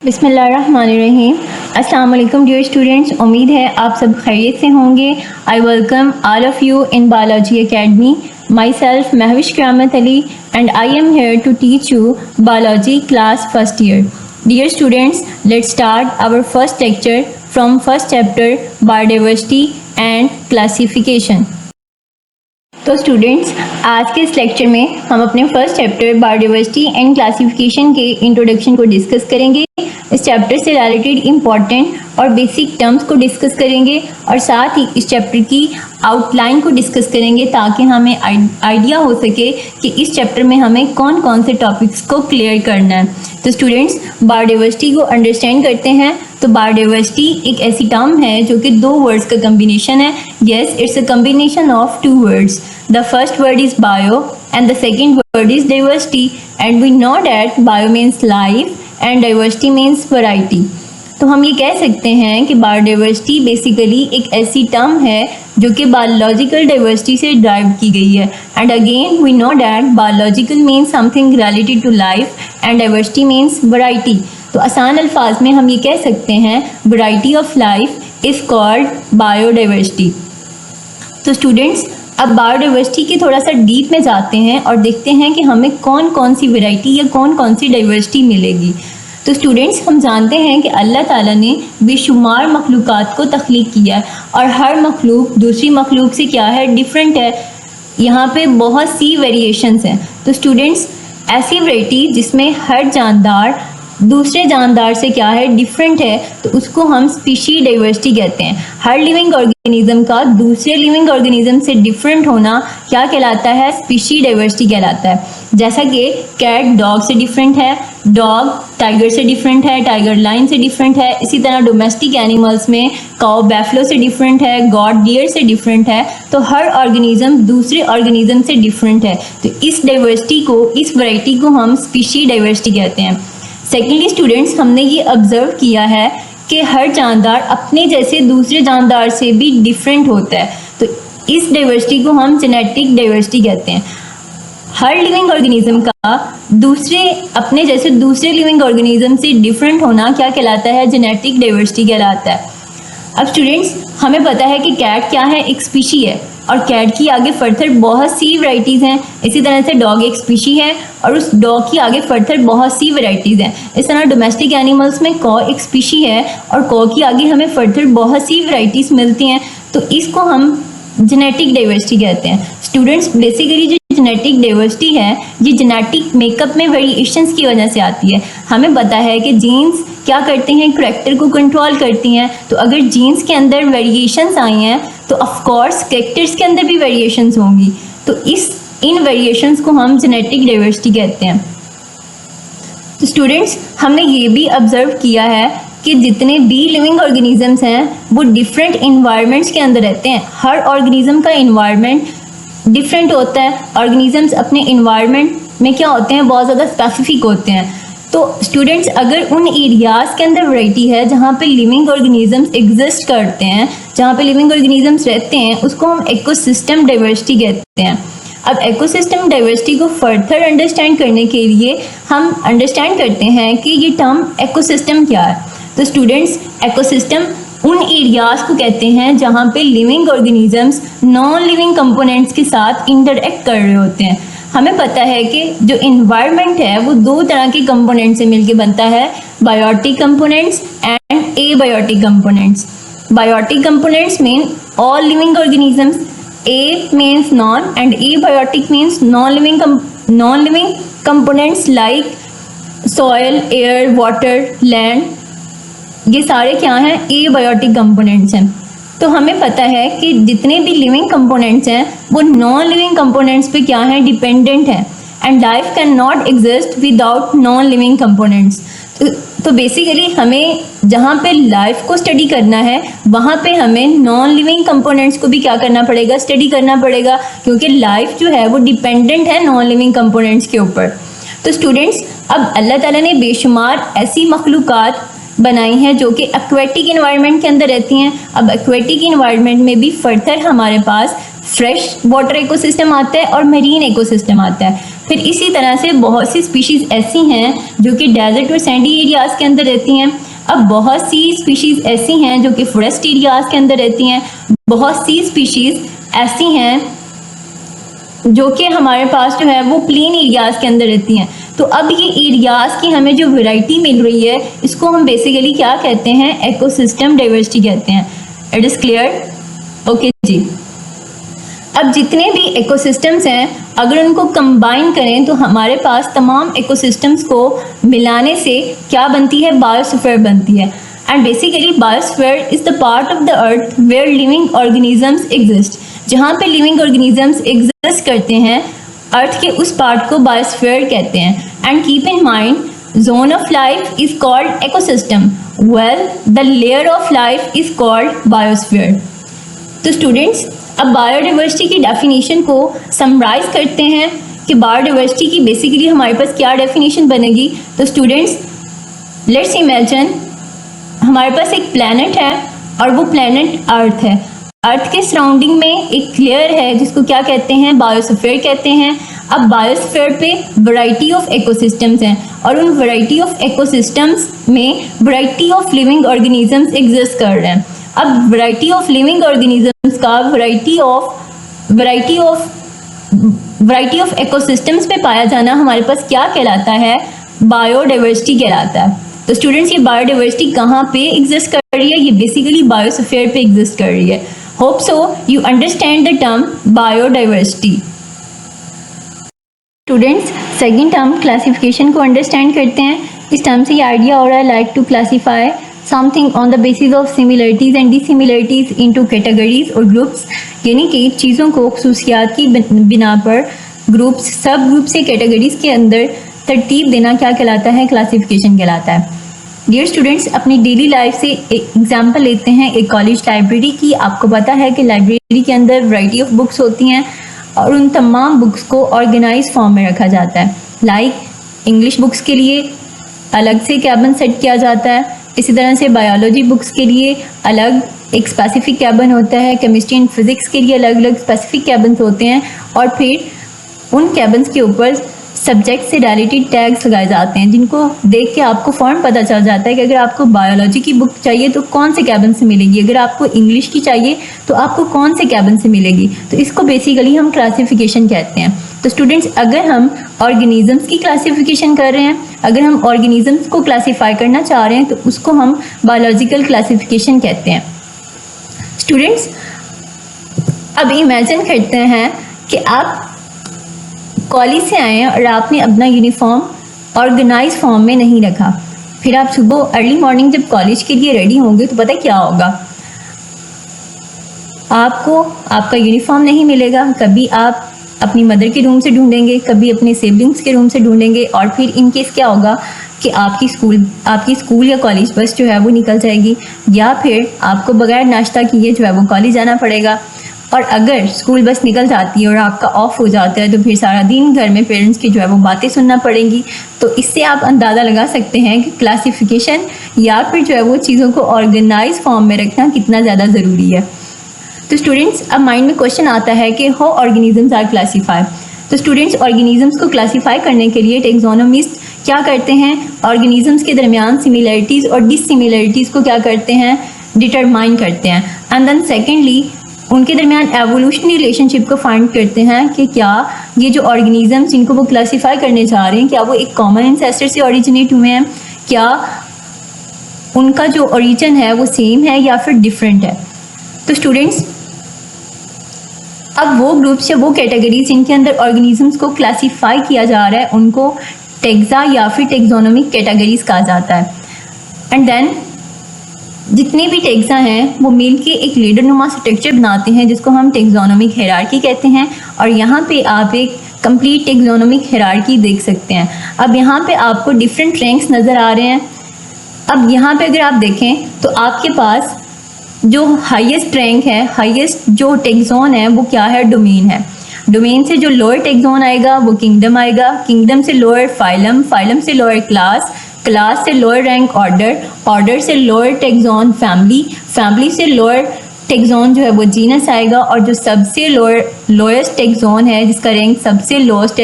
बिस्मिल्लाहिर्रहमानिर्रहीम। अस्सलाम वालेकुम डियर स्टूडेंट्स, उम्मीद है आप सब खैरियत से होंगे। I welcome all of you in biology academy. Myself Mahvish Karamat Ali and I am here to teach you biology class first year. Dear students, let's start our first lecture from first chapter biodiversity and classification. तो students, आज के इस lecture में हम अपने first chapter biodiversity and classification के introduction को discuss करेंगे। इस चैप्टर से रिलेटेड इम्पॉर्टेंट और बेसिक टर्म्स को डिस्कस करेंगे और साथ ही इस चैप्टर की आउटलाइन को डिस्कस करेंगे ताकि हमें आइडिया हो सके कि इस चैप्टर में हमें कौन कौन से टॉपिक्स को क्लियर करना है। तो स्टूडेंट्स, बायोडाइवर्सिटी को अंडरस्टैंड करते हैं। तो बायोडाइवर्सिटी एक ऐसी टर्म है जो कि दो वर्ड्स का कम्बिनेशन है। Yes, it's a combination of two words. The first word is bio and the second word is diversity, and we know that bio means life and diversity means variety. तो हम ये कह सकते हैं कि biodiversity basically एक ऐसी term है जो कि बायोलॉजिकल डाइवर्सिटी से ड्राइव की गई है। And again we know that biological means something related to life and diversity means variety. तो आसान अल्फाज में हम ये कह सकते हैं variety of life is called biodiversity. तो स्टूडेंट्स, अब बायोडाइवर्सिटी की थोड़ा सा डीप में जाते हैं और देखते हैं कि हमें कौन कौन सी वैरायटी या कौन कौन सी डाइवर्सिटी मिलेगी। तो स्टूडेंट्स, हम जानते हैं कि अल्लाह ताला ने बेशुमार मखलूक़ात को तख्लीक किया है और हर मखलूक दूसरी मखलूक से क्या है, डिफरेंट है। यहाँ पे बहुत सी वेरिएशंस हैं। तो स्टूडेंट्स, ऐसी वैरायटी जिसमें हर जानदार दूसरे जानदार से क्या है, डिफरेंट है, तो उसको हम स्पीशी डाइवर्सिटी कहते हैं। हर लिविंग ऑर्गेनिज्म का दूसरे लिविंग ऑर्गेनिज्म से डिफरेंट होना क्या कहलाता है, स्पीशी डाइवर्सिटी कहलाता है। जैसा कि कैट डॉग से डिफरेंट है, डॉग टाइगर से डिफरेंट है, टाइगर लाइन से डिफरेंट है। इसी तरह डोमेस्टिक एनिमल्स में काऊ बैफलो से डिफरेंट है, गॉड डियर से डिफरेंट है। तो हर ऑर्गेनिज्म दूसरे ऑर्गेनिज्म से डिफरेंट है। तो इस डाइवर्सिटी को, इस वैरायटी को हम स्पीशी डाइवर्सिटी कहते हैं। सेकेंडली स्टूडेंट्स, हमने ये ऑब्जर्व किया है कि हर जानदार अपने जैसे दूसरे जानदार से भी डिफरेंट होता है। तो इस डाइवर्सिटी को हम जेनेटिक डाइवर्सिटी कहते हैं। हर लिविंग ऑर्गेनिज्म का अपने जैसे दूसरे लिविंग ऑर्गेनिज्म से डिफरेंट होना क्या कहलाता है, जेनेटिक डाइवर्सिटी कहलाता है। अब स्टूडेंट्स, हमें पता है कि कैट क्या है, एक स्पीशी है और कैट की आगे फर्दर बहुत सी वैरायटीज़ हैं। इसी तरह से डॉग एक स्पीशी है और उस डॉग की आगे फर्दर बहुत सी वैरायटीज़ हैं। इस तरह डोमेस्टिक एनिमल्स में कॉ एक स्पीशी है और कॉ की आगे हमें फर्दर बहुत सी वैरायटीज़ मिलती हैं। तो इसको हम जेनेटिक डाइवर्सिटी कहते हैं। स्टूडेंट्स, बेसिकली जो जेनेटिक डाइवर्सिटी है ये जेनेटिक मेकअप में वेरिएशंस की वजह से आती है। हमें पता है कि जीन्स क्या करते हैं, करैक्टर को कंट्रोल करती हैं। तो अगर जीन्स के अंदर वेरिएशंस आई हैं तो ऑफ कोर्स कैरेक्टर्स के अंदर भी वेरिएशंस होंगी। तो इन वेरिएशंस को हम जेनेटिक डाइवर्सिटी कहते हैं। तो स्टूडेंट्स, हमने ये भी ऑब्जर्व किया है कि जितने भी लिविंग ऑर्गेनिजम्स हैं वो डिफरेंट इन्वायरमेंट्स के अंदर रहते हैं। हर ऑर्गेनिज्म का इन्वायरमेंट डिफरेंट होता है। ऑर्गेनिजम्स अपने इन्वायरमेंट में क्या होते हैं, बहुत ज़्यादा स्पेसिफिक होते हैं। तो स्टूडेंट्स, अगर उन एरियाज़ के अंदर वैरायटी है जहाँ पे लिविंग ऑर्गेनिजम्स एग्जिस्ट करते हैं, जहाँ पे लिविंग ऑर्गेनिजम्स रहते हैं, उसको हम इकोसिस्टम डाइवर्सिटी कहते हैं। अब इकोसिस्टम डाइवर्सिटी को फर्दर अंडरस्टैंड करने के लिए हम अंडरस्टैंड करते हैं कि ये टर्म इकोसिस्टम क्या है। तो स्टूडेंट्स, इकोसिस्टम उन एरियाज़ को कहते हैं जहाँ पे living organisms non living components के साथ इंटरेक्ट कर रहे होते हैं। हमें पता है कि जो इन्वायरमेंट है वो दो तरह के कंपोनेंट से मिलके बनता है, biotic components and abiotic components. Biotic components mean all living organisms, a means non and abiotic means non living components like soil, air, water, land. ये सारे क्या हैं, एबायोटिक कंपोनेंट्स हैं। तो हमें पता है कि जितने भी लिविंग कंपोनेंट्स हैं वो नॉन लिविंग कंपोनेंट्स पे क्या हैं, डिपेंडेंट हैं। And life can not exist without non living components. तो बेसिकली हमें जहाँ पे लाइफ को स्टडी करना है वहाँ पे हमें नॉन लिविंग कंपोनेंट्स को भी क्या करना पड़ेगा, स्टडी करना पड़ेगा, क्योंकि लाइफ जो है वो डिपेंडेंट है नॉन लिविंग कंपोनेंट्स के ऊपर। तो स्टूडेंट्स, अब अल्लाह ताला ने बेशुमार ऐसी मखलूक़ात बनाई हैं जो कि एक्वेटिक इन्वायरमेंट के अंदर रहती हैं। अब एक्वेटिक इन्वायरमेंट में भी फर्दर हमारे पास फ्रेश वाटर इकोसिस्टम आता है और मरीन इकोसिस्टम आता है। फिर इसी तरह से बहुत सी स्पीशीज़ ऐसी हैं जो कि डेजर्ट और सैंडी एरियाज़ के अंदर रहती हैं। अब बहुत सी स्पीशीज़ ऐसी हैं जो कि फॉरेस्ट एरियाज़ के अंदर रहती हैं। बहुत सी स्पीशीज़ ऐसी हैं जो कि हमारे पास जो है वो प्लेन एरियाज़ के अंदर रहती हैं। तो अब ये एरियाज़ की हमें जो वैरायटी मिल रही है इसको हम बेसिकली क्या कहते हैं, इकोसिस्टम डाइवर्सिटी कहते हैं। It is clear? ओके जी। अब जितने भी इकोसिस्टम्स हैं अगर उनको कंबाइन करें तो हमारे पास तमाम इकोसिस्टम्स को मिलाने से क्या बनती है, बायोस्फीयर बनती है। And basically biosphere is the part of the earth where living organisms exist. जहाँ पे लिविंग ऑर्गेनिजम्स एग्जिस्ट करते हैं अर्थ के उस पार्ट को बायोस्फीयर कहते हैं। And keep in mind zone of life is called ecosystem, well the layer of life is called biosphere. तो स्टूडेंट्स अब बायोडाइवर्सिटी की डेफिनेशन को समराइज करते हैं कि बायोडाइवर्सिटी की बेसिकली हमारे पास क्या डेफिनेशन बनेगी। तो स्टूडेंट्स लेट्स इमेजिन हमारे पास एक प्लैनेट है और वो प्लैनेट अर्थ है। अर्थ के सराउंडिंग में एक लेयर है जिसको क्या कहते हैं, बायोस्फीयर कहते हैं। अब बायोस्फीयर पे वैरायटी ऑफ इकोसिस्टम्स हैं और उन वैरायटी ऑफ इकोसिस्टम्स में variety of living organisms exist कर रहे हैं। अब वैरायटी ऑफ लिविंग ऑर्गेनिजम्स का वैरायटी ऑफ इकोसिस्टम्स पे पाया जाना हमारे पास क्या कहलाता है, बायोडाइवर्सिटी कहलाता है। तो स्टूडेंट्स ये बायोडाइवर्सिटी कहाँ पे एग्जिस्ट कर रही है, ये बेसिकली बायोस्फीयर पे एग्जिस्ट कर रही है। Hope so you understand the term biodiversity. Students second term classification को अंडरस्टैंड करते हैं। इस टर्म से ये आइडिया हो रहा है like to classify something on the basis of similarities and dissimilarities into categories और groups, यानी कि चीज़ों को खसूसियात की बिना पर ग्रुप्स, सब ग्रुप्स या कैटेगरीज के अंदर तरतीब देना क्या कहलाता है, क्लासिफिकेशन कहलाता है। डियर स्टूडेंट्स अपनी डेली लाइफ से एक एग्जांपल लेते हैं एक कॉलेज लाइब्रेरी की। आपको पता है कि लाइब्रेरी के अंदर वैरायटी ऑफ बुक्स होती हैं और उन तमाम बुक्स को ऑर्गेनाइज फॉर्म में रखा जाता है। लाइक इंग्लिश बुक्स के लिए अलग से कैबिन सेट किया जाता है, इसी तरह से बायोलॉजी बुक्स के लिए अलग एक स्पेसिफिक कैबिन होता है, केमिस्ट्री एंड फिजिक्स के लिए अलग अलग स्पेसिफिक कैबिन्स होते हैं और फिर उन कैबिन्स के ऊपर सब्जेक्ट से रिलेटेड टैग्स लगाए जाते हैं जिनको देख के आपको फ़ौरन पता चल जाता है कि अगर आपको बायोलॉजी की बुक चाहिए तो कौन से कैबिन से मिलेगी, अगर आपको इंग्लिश की चाहिए तो आपको कौन से कैबिन से मिलेगी। तो इसको बेसिकली हम क्लासिफिकेशन कहते हैं। तो स्टूडेंट्स अगर हम ऑर्गेनिजम्स की क्लासिफिकेशन कर रहे हैं, अगर हम ऑर्गेनिजम्स को क्लासीफाई करना चाह रहे हैं तो उसको हम बायोलॉजिकल क्लासिफिकेशन कहते हैं। स्टूडेंट्स अब इमेजिन करते हैं कि आप कॉलेज से आए हैं और आपने अपना यूनिफॉर्म ऑर्गेनाइज फॉर्म में नहीं रखा, फिर आप सुबह अर्ली मॉर्निंग जब कॉलेज के लिए रेडी होंगे तो पता क्या होगा, आपको आपका यूनिफॉर्म नहीं मिलेगा। कभी आप अपनी मदर के रूम से ढूंढेंगे, कभी अपने सिबलिंग्स के रूम से ढूंढेंगे और फिर इन केस क्या होगा कि आपकी स्कूल या कॉलेज बस जो है वो निकल जाएगी या फिर आपको बगैर नाश्ता किए जो है वो कॉलेज जाना पड़ेगा। और अगर स्कूल बस निकल जाती है और आपका ऑफ हो जाता है तो फिर सारा दिन घर में पेरेंट्स की जो है वो बातें सुनना पड़ेंगी। तो इससे आप अंदाज़ा लगा सकते हैं कि क्लासिफिकेशन या फिर जो है वो चीज़ों को ऑर्गेनाइज फॉर्म में रखना कितना ज़्यादा ज़रूरी है। तो स्टूडेंट्स अब माइंड में क्वेश्चन आता है कि हाउ ऑर्गेनिजम्स आर क्लासीफाई। तो स्टूडेंट्स ऑर्गेनिजम्स को क्लासीफाई करने के लिए टेक्सोनोमिस्ट क्या करते हैं, ऑर्गेनिजम्स के दरमियान सिमिलरिटीज़ और डिससिमिलरिटीज़ को क्या करते हैं, डिटरमाइन करते हैं। एंड देन सेकेंडली उनके दरमियान एवोल्यूशनरी रिलेशनशिप को फाइंड करते हैं कि क्या ये जो ऑर्गेनिजम्स जिनको वो क्लासीफाई करने जा रहे हैं क्या वो एक कॉमन एंसेस्टर से ओरिजिनेट हुए हैं, क्या उनका जो ओरिजिन है वो सेम है या फिर डिफरेंट है। तो स्टूडेंट्स अब वो ग्रुप्स या वो कैटेगरीज जिनके अंदर ऑर्गेनिजम्स को क्लासीफाई किया जा रहा है उनको टेक्सा या फिर टेक्सोनोमिक कैटेगरीज कहा जाता है। एंड देन जितने भी टेक्सा हैं वो मिल के एक लीडरनुमा स्ट्रक्चर बनाते हैं जिसको हम टेक्सोनोमिक हायरार्की कहते हैं। और यहाँ पे आप एक कंप्लीट टेक्सोनोमिक हायरार्की देख सकते हैं। अब यहाँ पे आपको डिफरेंट रैंक्स नज़र आ रहे हैं। अब यहाँ पे अगर आप देखें तो आपके पास जो हाईएस्ट रैंक है, हाईएस्ट जो टेक्सोन है वो क्या है, डोमेन है। डोमेन से जो लोअर टेक्सोन आएगा वो किंगडम आएगा, किंगडम से लोअर फाइलम, फाइलम से लोअर क्लास, क्लास से लोअर रैंक ऑर्डर, ऑर्डर से लोअर टेक्सोन फैमिली, फैमिली से लोअर टेक्सोन जो है वो जीनस आएगा, और जो सबसे लोएस्ट टेक्सोन है, जिसका रैंक सबसे लोएस्ट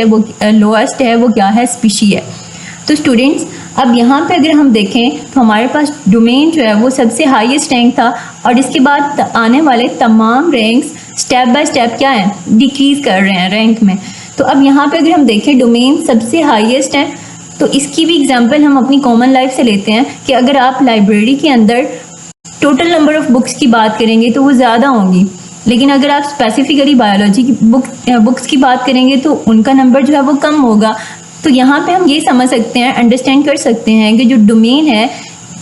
है वो क्या है, स्पीशी है। तो स्टूडेंट्स अब यहाँ पे अगर हम देखें तो हमारे पास डोमेन जो है वो सबसे हाईएस्ट रैंक था, और इसके बाद आने वाले तमाम रैंक्स स्टेप बाय स्टेप क्या है, डिक्रीज कर रहे हैं रैंक में। तो अब यहाँ पे अगर हम देखें डोमेन सबसे हाईएस्ट है, तो इसकी भी एग्जांपल हम अपनी कॉमन लाइफ से लेते हैं कि अगर आप लाइब्रेरी के अंदर टोटल नंबर ऑफ बुक्स की बात करेंगे तो वो ज़्यादा होंगी, लेकिन अगर आप स्पेसिफिकली बायोलॉजी की बुक्स की बात करेंगे तो उनका नंबर जो है वो कम होगा। तो यहाँ पे हम ये समझ सकते हैं, अंडरस्टैंड कर सकते हैं कि जो डोमेन है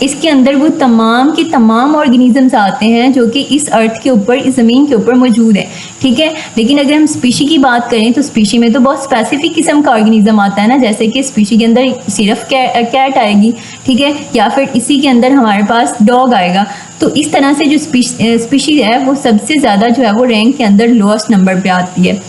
इसके अंदर वो तमाम के तमाम ऑर्गेनिजम्स आते हैं जो कि इस अर्थ के ऊपर, इस ज़मीन के ऊपर मौजूद है, ठीक है। लेकिन अगर हम स्पीशी की बात करें तो स्पीशी में तो बहुत स्पेसिफिक किस्म का ऑर्गेनिज्म आता है ना, जैसे कि स्पीशी के अंदर सिर्फ कैट आएगी, ठीक है, या फिर इसी के अंदर हमारे पास डॉग आएगा। तो इस तरह से जो स्पीशी है वो सबसे ज़्यादा जो है वो रैंक के अंदर लोएस्ट नंबर पे आती है।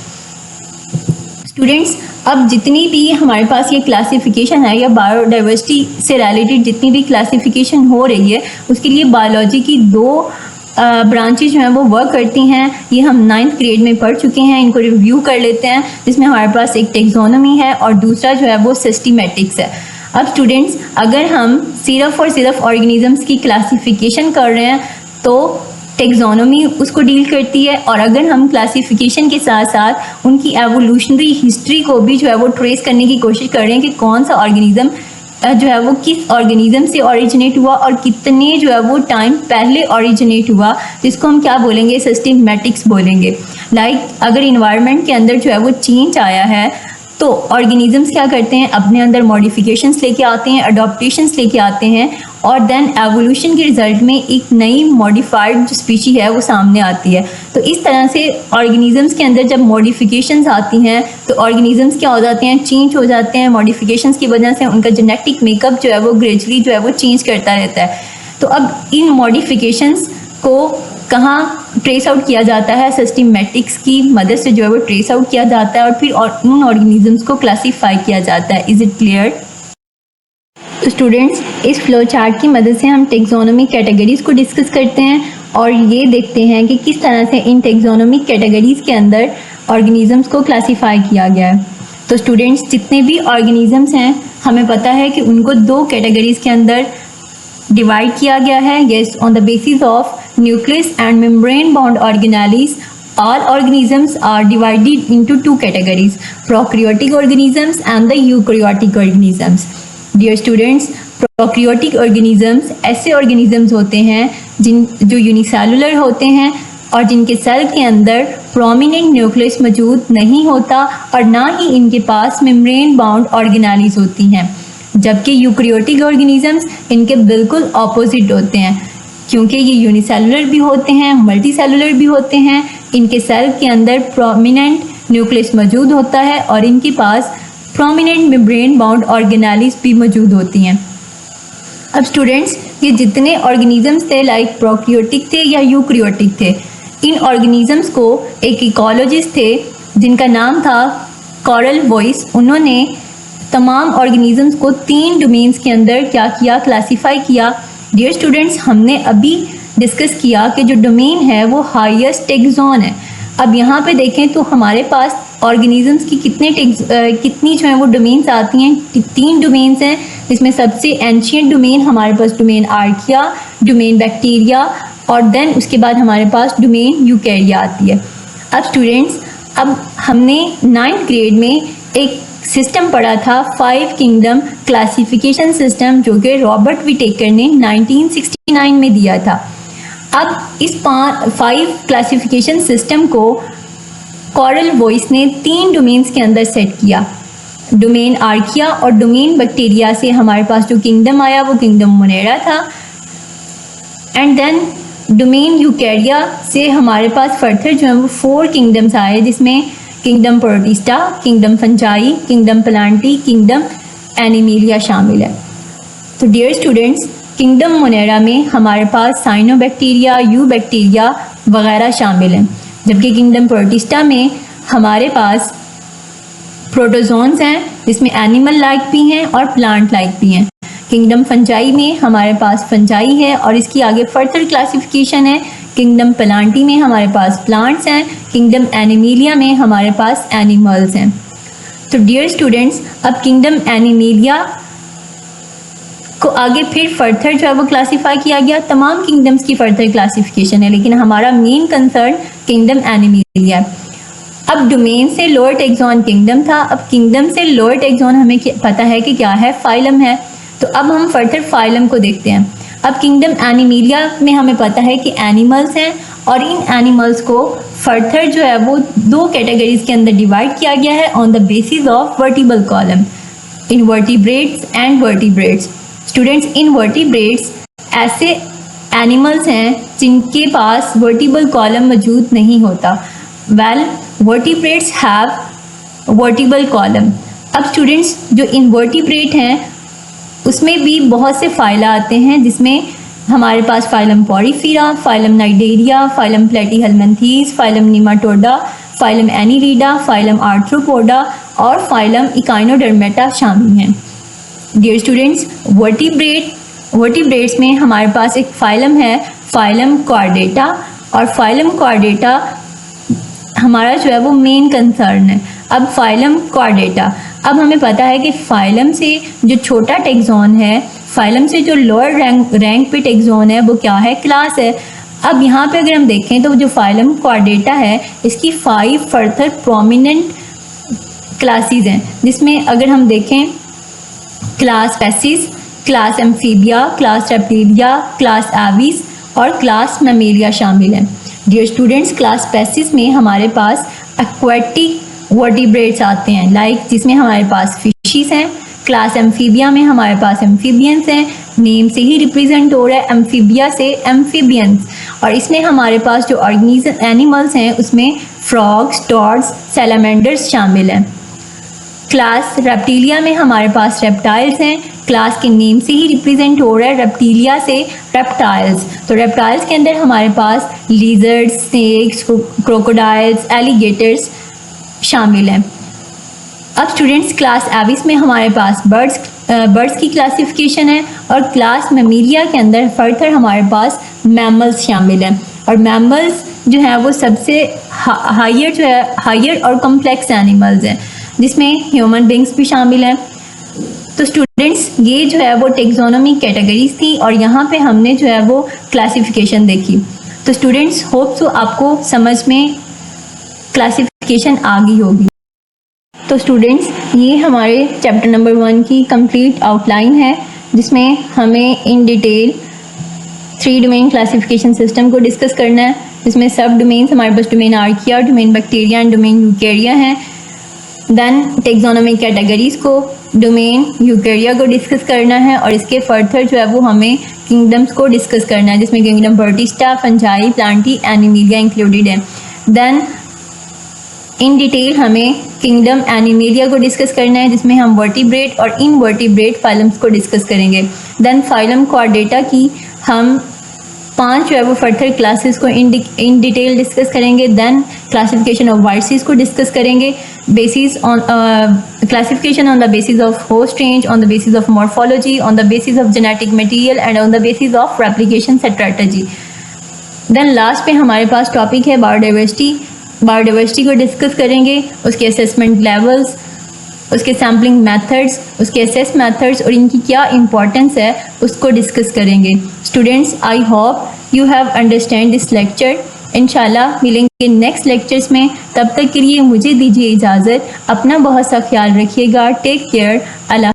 स्टूडेंट्स अब जितनी भी हमारे पास ये क्लासिफिकेशन है या बायोडाइवर्सिटी से रिलेटेड जितनी भी क्लासिफिकेशन हो रही है, उसके लिए बायोलॉजी की दो ब्रांचेज जो हैं वो वर्क करती हैं। ये हम 9th ग्रेड में पढ़ चुके हैं, इनको रिव्यू कर लेते हैं, जिसमें हमारे पास एक टेक्सोनोमी है और दूसरा जो है वो सिस्टेमेटिक्स है। अब स्टूडेंट्स अगर हम सिर्फ और सिर्फ ऑर्गेनिजम्स की क्लासिफिकेशन कर रहे हैं तो टेक्सोनोमी उसको डील करती है, और अगर हम क्लासिफिकेशन के साथ साथ उनकी एवोल्यूशनरी हिस्ट्री को भी जो है वो ट्रेस करने की कोशिश कर रहे हैं कि कौन सा ऑर्गेनिज्म जो है वो किस ऑर्गेनिज्म से ओरिजिनेट हुआ और कितने जो है वो टाइम पहले ओरिजिनेट हुआ, जिसको हम क्या बोलेंगे, सिस्टेमेटिक्स बोलेंगे। अगर इन्वायरमेंट के अंदर जो है वो चेंज आया है तो ऑर्गेनिजम्स क्या करते हैं, अपने अंदर मॉडिफिकेशंस लेके आते हैं, अडॉप्टेशंस लेके आते हैं, और देन एवोल्यूशन के रिजल्ट में एक नई मॉडिफाइड जो स्पीशी है वो सामने आती है। तो इस तरह से ऑर्गेनिजम्स के अंदर जब मॉडिफिकेशंस आती हैं तो ऑर्गेनिजम्स क्या हो जाते हैं, चेंज हो जाते हैं। मॉडिफिकेशंस की वजह से उनका जेनेटिक मेकअप जो है वो ग्रेजुअली जो है वो चेंज करता रहता है। तो अब इन मॉडिफिकेशंस को कहाँ ट्रेस आउट किया जाता है, सिस्टेमेटिक्स की मदद से जो है वो ट्रेस आउट किया जाता है और फिर उन ऑर्गेनिजम्स को क्लासीफाई किया जाता है। Is it clear? तो स्टूडेंट्स इस फ्लो चार्ट की मदद से हम टेक्सोनोमिक कैटेगरीज को डिस्कस करते हैं और ये देखते हैं कि किस तरह से इन टेक्सोनोमिक कैटेगरीज के अंदर ऑर्गेनिजम्स को क्लासीफाई किया गया है। तो स्टूडेंट्स जितने भी ऑर्गेनिजम्स हैं हमें पता है कि उनको दो कैटेगरीज के अंदर डिवाइड किया गया है। Yes, on the basis of nucleus and membrane bound organelles, all organisms are divided into two categories, prokaryotic organisms and the eukaryotic organisms. Dear students, prokaryotic organisms ऐसे organisms होते हैं जो यूनिसेलुलर होते हैं और जिनके सेल के अंदर प्रोमिनेंट न्यूक्लियस मौजूद नहीं होता और ना ही इनके पास मेम्ब्रेन बाउंड ऑर्गेनेलीज होती हैं, जबकि यूकैरियोटिक ऑर्गेनिजम्स इनके बिल्कुल ऑपोजिट होते हैं, क्योंकि ये यूनिसेलुलर भी होते हैं, मल्टी सेलुलर भी होते हैं। इनके सेल के अंदर प्रोमिनेंट न्यूक्लियस मौजूद होता है और इनके पास प्रोमिनेंट मेम्ब्रेन बाउंड ऑर्गेनेलीज भी मौजूद होती हैं। अब स्टूडेंट्स ये जितने ऑर्गेनिजम्स थे लाइक प्रोकैरियोटिक थे या यूकैरियोटिक थे, इन ऑर्गेनिजम्स को एक इकोलॉजिस्ट थे जिनका नाम था कॉरल वॉइस। उन्होंने तमाम ऑर्गेनिजम्स को 3 डोमेन्स के अंदर क्या किया, क्लासीफाई किया। डियर स्टूडेंट्स हमने अभी डिस्कस किया कि जो डोमेन है वो हाईएस्ट टेक्सोन है। अब यहाँ पे देखें तो हमारे पास ऑर्गेनिजम्स की कितनी जो है वो डोमेन्स आती हैं, 3 डोमेन्स हैं, जिसमें सबसे एंशियंट डोमेन हमारे पास डोमेन आर्किया, डोमेन बैक्टीरिया और देन उसके बाद हमारे पास डोमेन यूकैरिया आती है। अब स्टूडेंट्स अब हमने 9th ग्रेड में एक सिस्टम पढ़ा था 5 किंगडम क्लासिफिकेशन सिस्टम, जो कि रॉबर्ट विटेकर ने 1969 में दिया था। अब इस 5 क्लासिफिकेशन सिस्टम को कॉरल वॉइस ने 3 डोमेन्स के अंदर सेट किया। डोमेन आर्किया और डोमेन बैक्टीरिया से हमारे पास जो किंगडम आया वो किंगडम मोनेरा था, एंड देन डोमेन यूकैरिया से हमारे पास फर्दर जो है वो 4 किंगडम्स आए, जिसमें kingdom protista, kingdom fungi, kingdom Plantae, kingdom animalia शामिल है। तो डियर स्टूडेंट्स किंगडम मोनेरा में हमारे पास साइनोबैक्टीरिया, यू बैक्टीरिया वगैरह शामिल हैं, जबकि किंगडम प्रोटिस्टा में हमारे पास प्रोटोजोन्स हैं, जिसमें एनिमल लाइक भी हैं और प्लांट लाइक भी हैं। किंगडम फंजाई में हमारे पास फंजाई है और इसकी आगे फर्दर क्लासिफिकेशन है किंगडम प्लांटी में हमारे पास प्लांट्स हैं, किंगडम एनिमेलिया में हमारे पास एनिमल्स हैं। तो डियर स्टूडेंट्स, अब किंगडम एनिमेलिया को आगे फिर फर्दर जो है वो क्लासीफाई किया गया। तमाम किंगडम्स की फर्दर क्लासिफिकेशन है, लेकिन हमारा मेन कंसर्न किंगडम एनिमेलिया। अब डोमेन से लोअर टेक्सोन किंगडम था, अब किंगडम से लोअर टेक्सोन हमें पता है कि क्या है, फाइलम है। तो अब हम फर्दर फाइलम को देखते हैं। अब किंगडम एनिमेलिया में हमें पता है कि एनिमल्स हैं, और इन एनिमल्स को फर्दर जो है वो दो कैटेगरीज के अंदर डिवाइड किया गया है on the basis of vertebral column, invertebrates and vertebrates. Students, invertebrates ऐसे एनिमल्स हैं जिनके पास वर्टिबल कॉलम मौजूद नहीं होता। Well, vertebrates have vertebral column. अब स्टूडेंट्स, जो इनवर्टिब्रेट हैं उसमें भी बहुत से फाइला आते हैं, जिसमें हमारे पास phylum Porifera, phylum Cnidaria, phylum Platyhelminthes, phylum Nematoda, phylum Annelida, phylum Arthropoda और फाइलम इकाइनोडर्मेटा शामिल हैं। डियर स्टूडेंट्स, वर्टिब्रेट्स में हमारे पास एक फाइलम है, फाइलम कॉर्डेटा, और फाइलम कॉर्डेटा हमारा जो है वो मेन कंसर्न है। अब फाइलम कॉर्डेटा, अब हमें पता है कि फाइलम से जो छोटा टेक्सोन है, फाइलम से जो लोअर रैंक पे टेक्सोन है, वो क्या है, क्लास है। अब यहाँ पे अगर हम देखें तो जो फाइलम कॉर्डेटा है, इसकी 5 फर्दर प्रोमिनेंट क्लासेस हैं, जिसमें अगर हम देखें class Pisces, class Amphibia, class Reptilia, class Aves और क्लास मैमेलिया शामिल हैं। डियर स्टूडेंट्स, क्लास पेसिस में हमारे पास एक्वेटिक वर्टिब्रेट्स आते हैं, लाइक जिसमें हमारे पास फिशिस हैं। क्लास एम्फीबिया में हमारे पास एम्फीबियंस हैं, नेम से ही रिप्रेजेंट हो रहा है एम्फीबिया से एम्फीबियंस। और इसमें हमारे पास जो ऑर्गेनिज्म एनिमल्स हैं उसमें फ्रॉग्स, टॉड्स, सैलामेंडर्स शामिल हैं। क्लास रेप्टिलिया में हमारे पास रेप्टाइल्स हैं, क्लास के नेम से ही रिप्रेजेंट हो रहा है रेप्टिलिया से रेप्टाइल्स। तो रेप्टाइल्स के अंदर हमारे पास लिजर्ड्स, स्नेक्स, क्रोकोडाइल्स, एलिगेटर्स शामिल हैं। अब स्टूडेंट्स, क्लास एविस में हमारे पास बर्ड्स की क्लासिफिकेशन है, और क्लास मैमेलिया के अंदर फर्दर हमारे पास मैमल्स शामिल हैं। और मैमल्स जो है वो सबसे हायर और कम्प्लेक्स एनिमल्स हैं, जिसमें ह्यूमन बींग्स भी शामिल हैं। तो स्टूडेंट्स, ये जो है वो टेक्सोनोमी कैटेगरीज थी, और यहाँ पे हमने जो है वो क्लासिफिकेशन देखी। तो स्टूडेंट्स, होप सो आपको समझ में क्लासिफिकेशन आ गई होगी। तो स्टूडेंट्स, ये हमारे चैप्टर नंबर 1 की कंप्लीट आउटलाइन है, जिसमें हमें in detail 3 domain classification system को डिस्कस करना है, जिसमें सब डोमेन्स हमारे पास domain Archaea, domain bacteria and domain Eukarya हैं। देन टेक्सोनोमिक कैटेगरीज को, डोमेन यूकेरिया को डिस्कस करना है, और इसके फर्दर जो है वो हमें किंगडम्स को डिस्कस करना है, जिसमें kingdom Protista, Fungi, Plantae, Animalia included है। देन इन डिटेल हमें किंगडम एनिमेलिया को डिस्कस करना है, जिसमें हम वर्टिब्रेट और इनवर्टिब्रेट फाइलम्स को डिस्कस करेंगे। देन फाइलम कॉर्डेटा की हम 5 जो है वो फर्दर क्लासेस को इन डिटेल डिस्कस करेंगे। देन क्लासिफिकेशन ऑफ वाइसिस को डिस्कस करेंगे, basis on classification on the basis of host range, on the basis of morphology, on the basis of genetic material and on the basis of replication strategy. Then last पे हमारे पास topic है biodiversity को discuss करेंगे, उसके assessment levels, उसके sampling methods, उसके assess methods और इनकी क्या इंपॉर्टेंस है उसको डिस्कस करेंगे। Students, I hope you have understand this lecture. इंशाल्लाह मिलेंगे नेक्स्ट लेक्चर्स में, तब तक के लिए मुझे दीजिए इजाज़त। अपना बहुत सा ख्याल रखिएगा। Take care. अल्लाह।